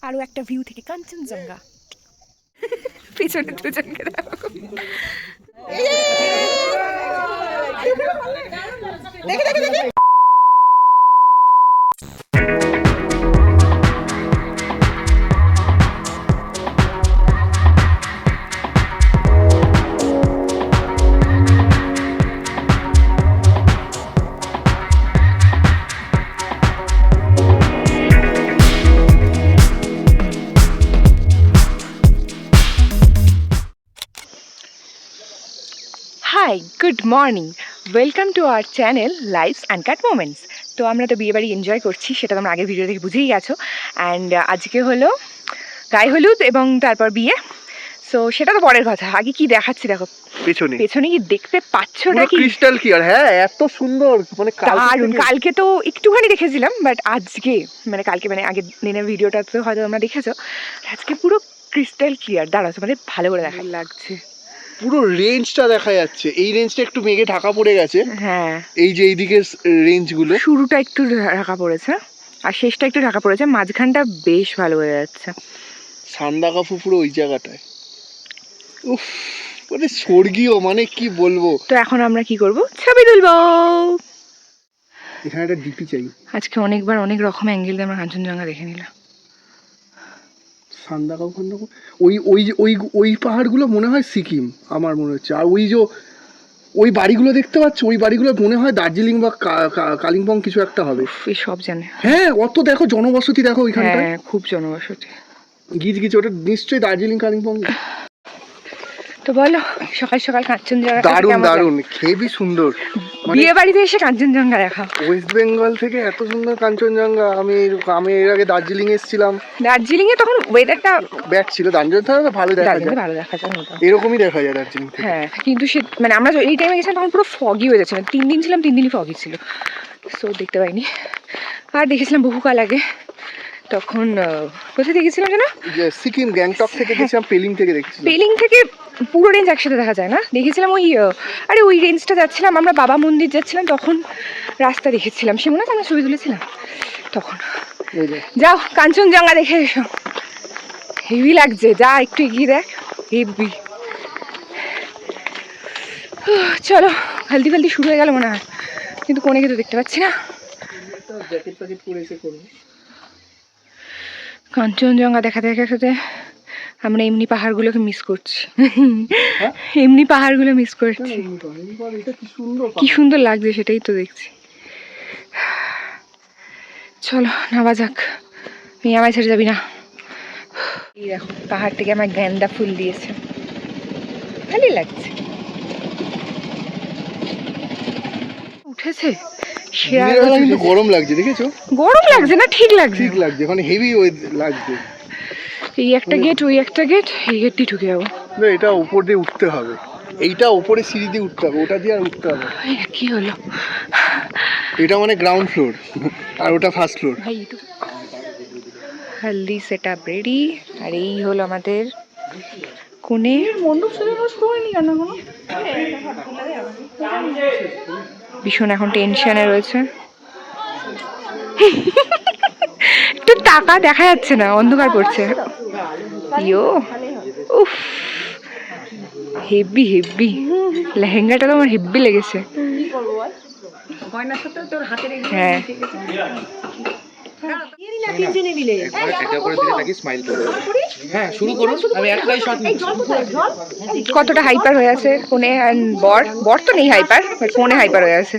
আরো একটা ভিউ থেকে কাঞ্চনজঙ্ঘা। পিছনে দুজনকে দেখো। Hi, good morning, welcome to our channel life's uncut moments. তো আমরা তো বিয়েবাড়ি এনজয় করছি, সেটা তোমরা আগের ভিডিও দেখে বুঝেই গেছো। অ্যান্ড আজকে হলো গায়ে হলুদ এবং তারপর বিয়ে। সো সেটা তো পরের কথা, আগে কি দেখাচ্ছি দেখো পেছনে। পেছনে কি দেখতে পাচ্ছ নাকি? ক্রিস্টাল ক্লিয়ার, হ্যাঁ এত সুন্দর, মানে দারুণ। কালকে তো একটুখানি দেখেছিলাম, বাট আজকে মানে কালকে মানে আগের দিনের ভিডিওটা তো হয়তো তোমরা দেখেছো, আজকে পুরো ক্রিস্টাল ক্লিয়ার। দাঁড়াও তোমাদের ভালো করে দেখা লাগছে, পুরো রেঞ্জটা দেখা যাচ্ছে। এই রেঞ্জটা একটু মেঘে ঢাকা পড়ে গেছে, হ্যাঁ এই যে এইদিকের রেঞ্জগুলো শুরুটা একটু ঢাকা পড়েছে আর শেষটা একটু ঢাকা পড়েছে, মাঝখানটা বেশ ভালো হয়ে যাচ্ছে। সান্দাকাফু পুরো ওই জায়গাটায়, উফ মানে স্বর্গীয়, মানে কি বলবো। তো এখন আমরা কি করব, ছবি তুলবো। এখানে একটা ডিপি চাই। আজকে অনেকবার অনেক রকম অ্যাঙ্গেল দিয়ে আমরা কাঞ্চনজঙ্ঘা দেখে নিলাম। সান্দাকাফু, ওই ওই ওই ওই পাহাড়গুলো মনে হয় সিকিম, আমার মনে হচ্ছে। আর ওই যে ওই বাড়িগুলো দেখতে পাচ্ছ, ওই বাড়িগুলো মনে হয় দার্জিলিং বা কালিম্পং কিছু একটা হবে। এই সব জানে, হ্যাঁ অত দেখো জনবসতি, দেখো ওইখানটায়, হ্যাঁ খুব জনবসতি। গিজ গিজ, ওটা নিশ্চয়ই দার্জিলিং কালিম্পং। তো বলো, সকাল সকাল কাঞ্চনজঙ্ঘা দারুণ দারুণ, হেবি সুন্দর। বিয়ে বাড়িতে এসে কাঞ্চনজঙ্ঘা দেখা। ওয়েস্ট বেঙ্গল থেকে এত সুন্দর কাঞ্চনজঙ্ঘা, আমি এর আগে দার্জিলিং এসেছিলাম। দার্জিলিং এ তখন ওয়েদারটা ব্যাড ছিল, দার্জিলিং ভালো দেখা যায়, ভালো দেখা যায়, এরকমই দেখা যায় দার্জিলিং থেকে। হ্যাঁ কিন্তু সে মানে আমরা এই টাইমে গেছিলাম তখন পুরো ফগি হয়ে যাচ্ছিল, 3 দিন ছিলাম, 3 দিনই ফগি ছিল, সো দেখতে পাইনি। আর দেখেছিলাম বহুকাল আগে, তখন কোথায় দেখেছিলাম যেন, সিকিম গ্যাংটক থেকে গেছিলাম, পেলিং থেকে দেখেছিলাম। পেলিং থেকে পুরো রেঞ্জ একসাথে দেখা যায় না, দেখেছিলাম ওই আরে ওই রেঞ্জটা যাচ্ছিলাম আমরা, বাবা মন্দির যাচ্ছিলাম, তখন রাস্তা দেখেছিলাম, সে মনে হয় আমরা ছবি তুলেছিলাম তখন। যাও কাঞ্চনজঙ্ঘা দেখে এসো, হেভি লাগছে, যা একটু এগিয়ে দেখ, হেভি। চলো, হালদি ফালদি শুরু হয়ে গেল মনে হয়, কিন্তু কোনেকে তো দেখতে পাচ্ছি না। কাঞ্চনজঙ্ঘা দেখাতে দেখাতে আমরা এমনি পাহাড়গুলোকে মিস করছি, এমনি পাহাড়গুলো মিস করছি। কি সুন্দর লাগছে সেটাই তো দেখছি। চলো নামা যাক, তুই আমায় ছেড়ে যাবি না। এই দেখো পাহাড় থেকে আমার গেন্দা ফুল দিয়েছে, ভালোই লাগছে। উঠেছে কিন্তু গরম লাগছে, দেখেছো? গরম লাগছে না, ঠিক লাগছে, ঠিক লাগছে, মানে হেভি লাগছে। এই একটা গেট, ওই একটা গেট, এই গেটটি ঢুকে যাবো। এটা উপর দিয়ে উঠতে হবে, এইটা উপরে সিঁড়ি দিয়ে উঠতে হবে, ওটা দিয়ে আর উঠতে হবে। কি হলো, এটা মানে গ্রাউন্ড ফ্লোর আর ওটা first floor. Healthy set up ready, আর এই হলো আমাদের কোণে। মণ্ডপ সাজানো শুরু হয়নি কেন এখনো? ভীষণ এখন টেনশনে রয়েছে, একটু টাকা দেখা যাচ্ছে না, অন্ধকার পড়ছে। ইয়ো উফ, হেভি হেভি লেহেঙ্গাটা তো আমার হেভি লেগেছে। হ্যাঁ কতটা হাইপার হয়ে আছে কোনে, বর বর তো নেই হাইপার, কোনে হাইপার হয়ে আছে।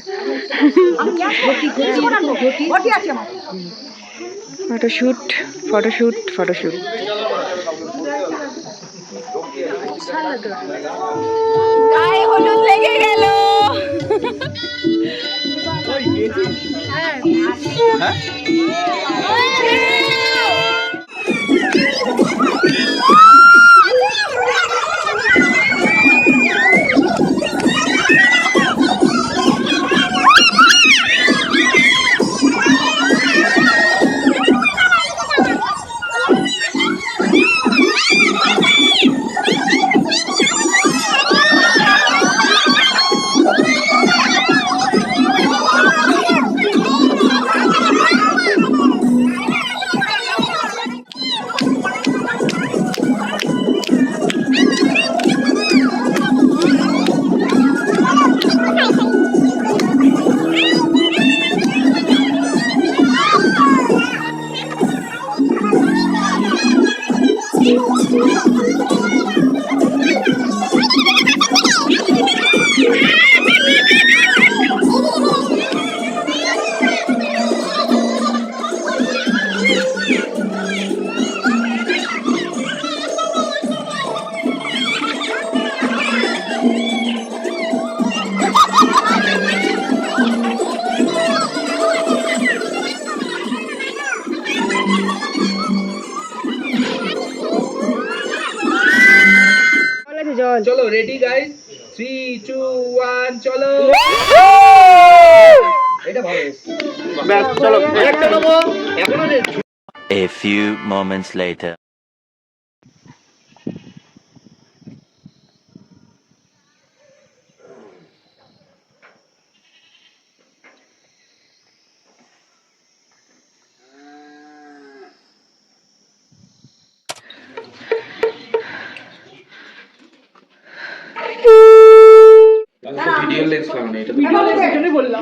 Photoshoot photoshoot photoshoot. গায়ে হলুদ লেগে গেল। চলো রেডি গাইস 3 2 1 চলো এটা ভালো ব্যাস চলো একটা দেবো এখনো A few moments later. Video lens লাগানো এটা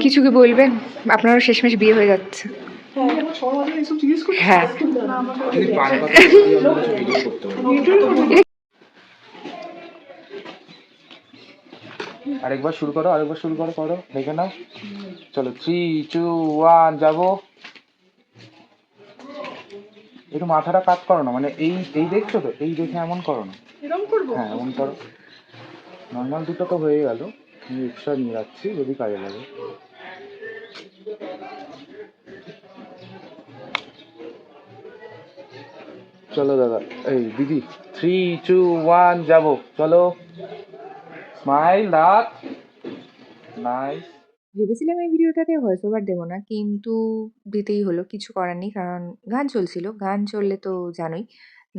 কিছু কি বলবেন? আপনারও শেষমেশ বিয়ে হয়ে যাচ্ছে। হ্যাঁ যদি পান পাতা দিয়ে আমরা ভিডিও করতে পারি আরেকবার শুরু করো দেখে নাও চলো 3 2 1 যাবো একটু মাথাটা কাট করো না মানে এই দেখছো তো এই দেখে এমন করো না এরকম করবো হ্যাঁ এমন করো নর্মাল দুটো তো হয়ে গেল আমি এক্সট্রা নিয়ে যাচ্ছি যদি কাজে লাগে চলো দাদা এই দিদি 3 2 1 যাবো চলো স্মাইল দাঁত নাইস। ভেবেছিলাম এই ভিডিওটাতে ভয়েস ওভার দেবো না, কিন্তু দিতেই হলো, কিছু করার নেই। কারণ গান চলছিল, গান চললে তো জানোই,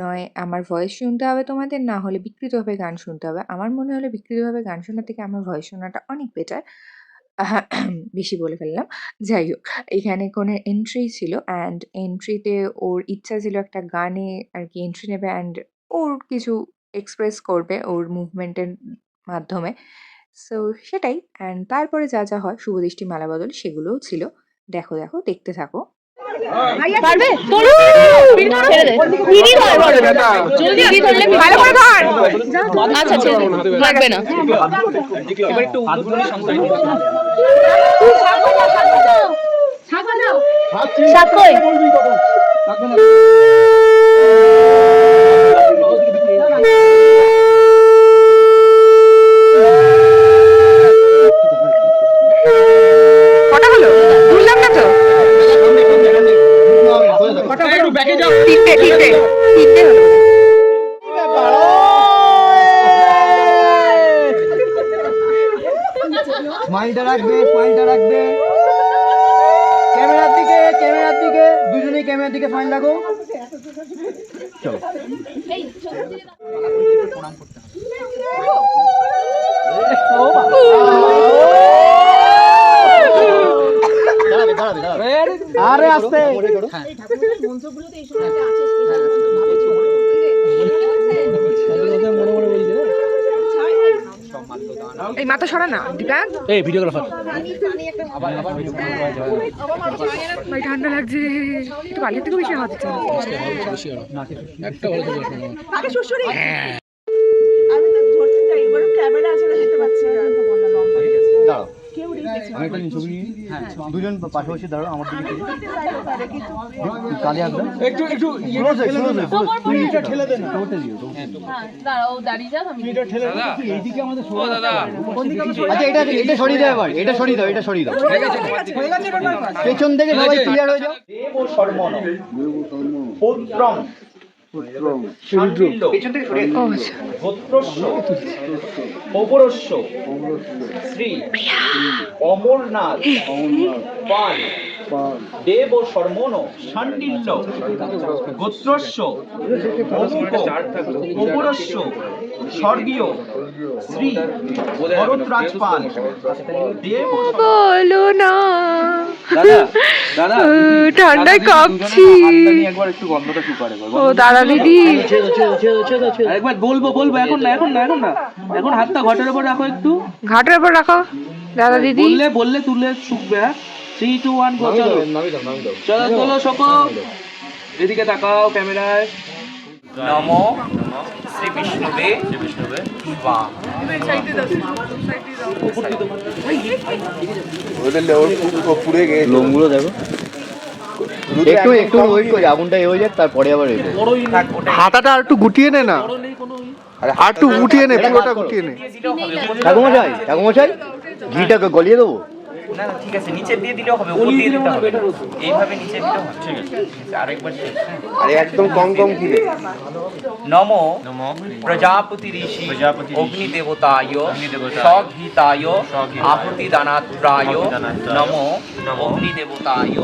নয় আমার ভয়েস শুনতে হবে তোমাদের, না হলে বিকৃতভাবে গান শুনতে হবে। আমার মনে হলো বিকৃতভাবে গান শোনার থেকে আমার ভয়েস শোনাটা অনেক বেটার। বেশি বলে ফেললাম। যাই হোক, এখানে কোনো এন্ট্রি ছিল, অ্যান্ড এন্ট্রিতে ওর ইচ্ছা ছিল একটা গানে আর কি এন্ট্রি নেবে, অ্যান্ড ওর কিছু এক্সপ্রেস করবে ওর মুভমেন্টের মাধ্যমে। সো সেটাই, অ্যান্ড তারপরে যা যা হয় শুভদৃষ্টি মালাবদল সেগুলোও ছিল। দেখো দেখতে থাকো। পারবে? ছেড়ে দে। দিদি ধর বড়। দিদি ধরলে ভালো করে ধর। আচ্ছা ছেড়ে দে। লাগবে না। এবার একটু হাতগুলো সামনে সাত কই? কটা হলো? বুঝলাম না তো। একটু ব্যাকে যাও তিনটে হলো। স্মাইলটা রাখবে ক্যামেরার দিকে দুজনেই ক্যামেরার দিকে স্মাইল রাখো। চলো আরে আস্তে এই মাথা সরা না দীপাক। এই ভিডিওগ্রাফার ভাই ঠান্ডা লাগছে, একটু বালির থেকে বেশি হাত দিচ্ছে। একটা ভালো করে আমি তো ধরতে চাই, এবার ক্যামেরা আছে দেখতে পাচ্ছি না। দাঁড়াও আমি একটা ছবি নিই। দুজন পাশাপাশি দাঁড়াও আমার দিকে কালি আসবে একটু তুই এটা ঠেলে দে না দাঁড়াও দাঁড়িয়ে যাও, আমি এটা ঠেলে দে এইদিকে আমাদের ও দাদা আচ্ছা এটা সরিয়ে দাও এবার এটা সরিয়ে দাও হয়ে গেছে ব্যাপার। পেছন থেকে সবাই ক্লিয়ার হয়ে যাও। দেব শর্মণ পুত্রং শান্তিল্য গোত্রস্য পৌরস্য শ্রী অমরনাথ পাল দেব শর্মণ শান্তিল্য গোত্রস্য পৌরস্য স্বর্গীয় শ্রী ভরতরাজ পাল দেব বলো না দাদা ঠান্ডায় কাঁপছি। একবার একটু গন্ধটা কি করে ও দাদা দিদি, একবার বলবো এখন না এখন হাতটা ঘাটের উপর রাখো একটু ঘাটের উপর রাখো দাদা দিদি। বললে তুলে শুকবে। 3 2 1 গো চলো চলো শোকো এদিকে তাকাও ক্যামেরায় নমো শ্রী বিষ্ণুবে স্বাহা। লোমগুলো দেখো একটু একটু ওয়েট করে আগুনটা হয়ে যাক তারপরে আবার এগো থাক, ওটাই হাতাটা আর একটু গুটিয়ে নে না, আর একটু উঠিয়ে নে, পুরোটা গুটিয়ে নে। দিয়ে দিলেও হবে, উপর দিয়ে- ঠাকুমশাই ঠাকুমশাই ঘিটাকে গলিয়ে দেবো। না না ঠিক আছে, নিচে দিয়ে দিলেও হবে, উপর দিয়ে দিতে হবে না। এইভাবে নিচে দিলেও হবে। ঠিক আছে, আরেকবার শেষ। আরে একদম কম কম দিলে। নমো প্রজাপতি ঋষি অগ্নি দেবতায় স্বঘিতায় আহুতি দানাত্রায় নমো অগ্নি দেবতায়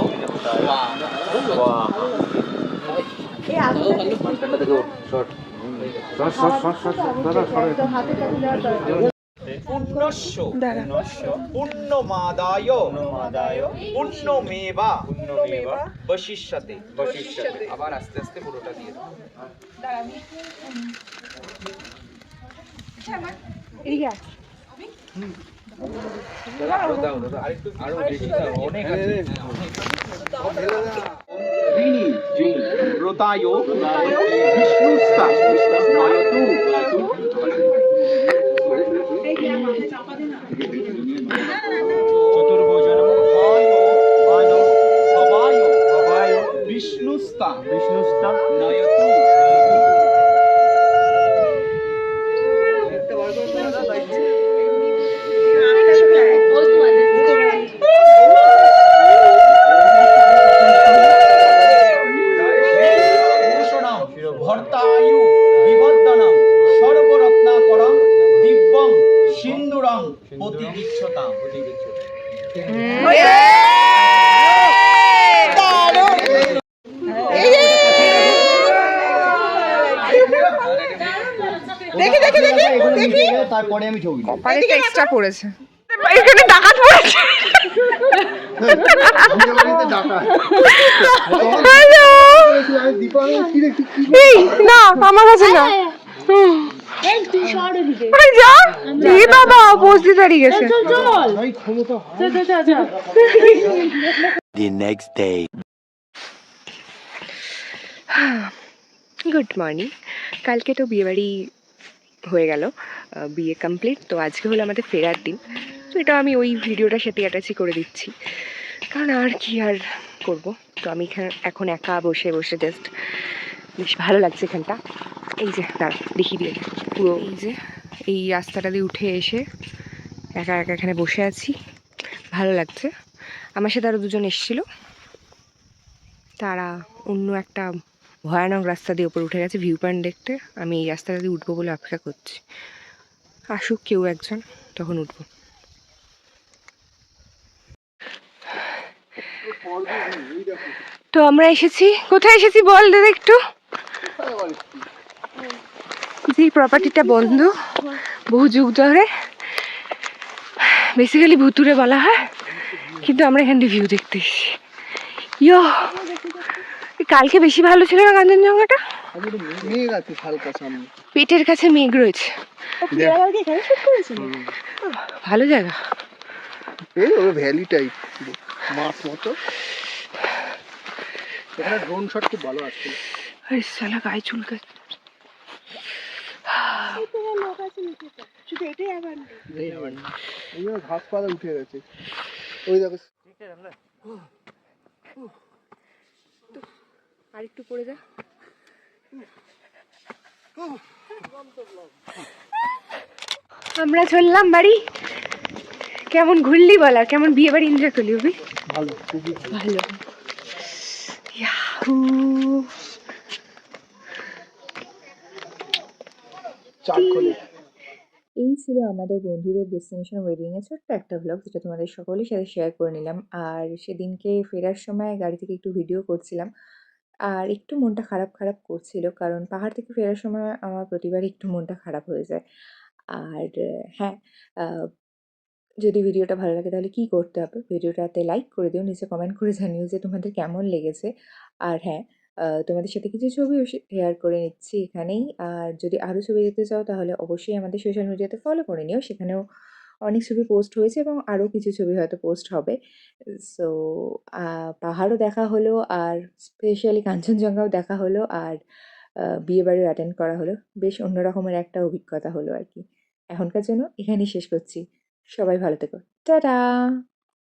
পুণ্যস্য পুণ্যমাদায় পুণ্যমেবা বশিষ্যতে। আবার আস্তে আস্তে পুরোটা দিয়ে দাও। এদিকে আয়। আরো দাও দাদা, আরেকটু আরো বেশি দাও, অনেক আছে। ব্রতায় বিষ্ণুস্তা নয়তু চতুর্ভুজনম ভবায় বিষ্ণুস্তা নয়তু। ভর্তায়ু বিবর্ধনম সর্বরত্নাকরম দিব্যং সিন্দুরং প্রতিগৃহ্যতাম। তারপরে আমি ছবি নেব। কপালে এক্সট্রা পড়েছে, এখানে ডাকাত পড়েছে। হ্যালো, এই না আমার কাছে না। আরে যা, এই বাবা বসতে দাঁড়িয়ে গেছে। The next day. Good morning. কালকে তো বিয়েবাড়ি হয়ে গেল, বিয়ে কমপ্লিট। তো আজকে হলো আমাদের ফেরার দিন। তো এটা আমি ওই ভিডিওটার সাথে অ্যাটাচই করে দিচ্ছি, কারণ আর কি আর করব। তো আমি এখন একা বসে বসে জাস্ট বেশ ভালো লাগছে এখানটা। এই যে দাঁড়া দেখিয়ে দিয়ে পুরো এই যে এই রাস্তাটা দিয়ে উঠে এসে একা একা এখানে বসে আছি, ভালো লাগছে। আমার সাথে আরও দুজন এসেছিল, তারা অন্য একটা ভয়ানক রাস্তা দিয়ে উপরে উঠে গেছে ভিউ পয়েন্ট দেখতে। আমি এই রাস্তাটা দিয়ে উঠবো বলে অপেক্ষা করছি, আসুক কেউ একজন, তখন উঠবো। তো আমরা এসেছি, কোথায় এসেছি বল দাদা একটু। যে প্রপার্টিটা বন্ধ বহু যুগ ধরে, বেসিক্যালি ভুতুরে বলা হয়, কিন্তু আমরা এখান থেকে ভিউ দেখতে এসেছি। ইয়ো, কালকে বেশি ভালো ছিল না কাঞ্চনজঙ্ঘাটা? মেঘ আছে হালকা সামনে, পেটের কাছে মেঘ রয়েছে, ভালো জায়গা। এই ওই ভ্যালি টাইপ মাছ মতো। এখানে ড্রোন শট খুব ভালো আসছে। আরে সালা গায়ে চুলকাচ্ছে। এই ঘাস পাতা উঠে গেছে, ওই দেখো। আর একটু পড়ে যা। আমরা চললাম বাড়ি। কেমন ঘুরলি বল, আর কেমন বিয়ে বাড়ি এনজয় করলি? অভি ভালো, খুবই ভালো। ইয়াহু, চার খোলে। এই ছিল আমাদের বন্ধুদের ডেস্টিনেশন ওয়েডিংয়ের ছোট্ট একটা ভ্লগ, যেটা তোমাদের সকলের সাথে শেয়ার করে নিলাম। আর সেদিনকে ফেরার সময় গাড়ি থেকে একটু ভিডিও করছিলাম, আর একটু মনটা খারাপ খারাপ করছিল, কারণ পাহাড় থেকে ফেরার সময় আমার প্রতিবারই একটু মনটা খারাপ হয়ে যায়। আর হ্যাঁ, যদি ভিডিওটা ভালো লাগে তাহলে কী করতে হবে, ভিডিওটাতে লাইক করে দিও, নিচে কমেন্ট করে জানিও যে তোমাদের কেমন লেগেছে। আর হ্যাঁ, তোমাদের সাথে কিছু ছবিও শেয়ার করে নিচ্ছি এখানেই। আর যদি আরও ছবি দেখতে চাও তাহলে অবশ্যই আমাদের সোশ্যাল মিডিয়াতে ফলো করে নিও, সেখানেও অনেক ছবি পোস্ট হয়েছে এবং আরও কিছু ছবি হয়তো পোস্ট হবে। সো পাহাড়ও দেখা হলো, আর স্পেশালি কাঞ্চনজঙ্ঘাও দেখা হলো, আর বিয়েবাড়িও অ্যাটেন্ড করা হলো। বেশ অন্য রকমের একটা অভিজ্ঞতা হলো আর কি। এখনকার জন্য এখানেই শেষ করছি। সবাই ভালো থেকো। টাটা!